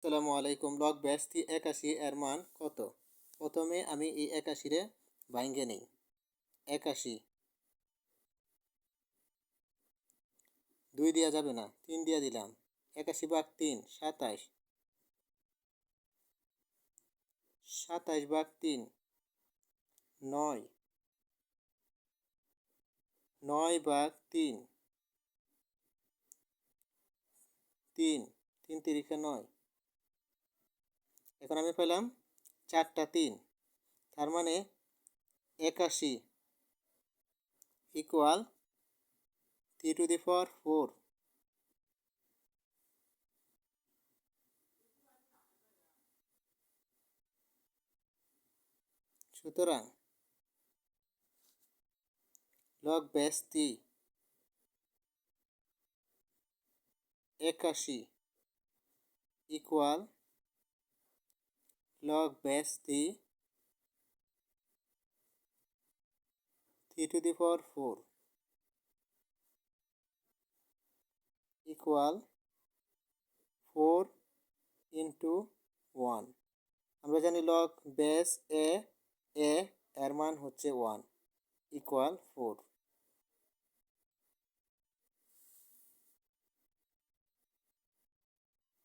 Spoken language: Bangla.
আসসালামু আলাইকুম। লগ ব্যাস 81 এর মান কত? প্রথমে আমি এই 81 রে ভাঙ্গে নেই। 81 2 দেওয়া যাবে না, 3 দিয়ে দিলাম। 81 ভাগ 3 27, 27 ভাগ 3 9, 9 ভাগ 3 3, 3 তিরিখে 9। এখন আমি পেলাম 4টা 3, তার মানে 81 ইকুয়াল 3 টু দি পাওয়ার 4। সুতরাং লগ ব্যাস 81 equal log base 3 to the power 4 equal 4 into 1। আমরা জানি log base a এর মান হচ্ছে 1 equal 4।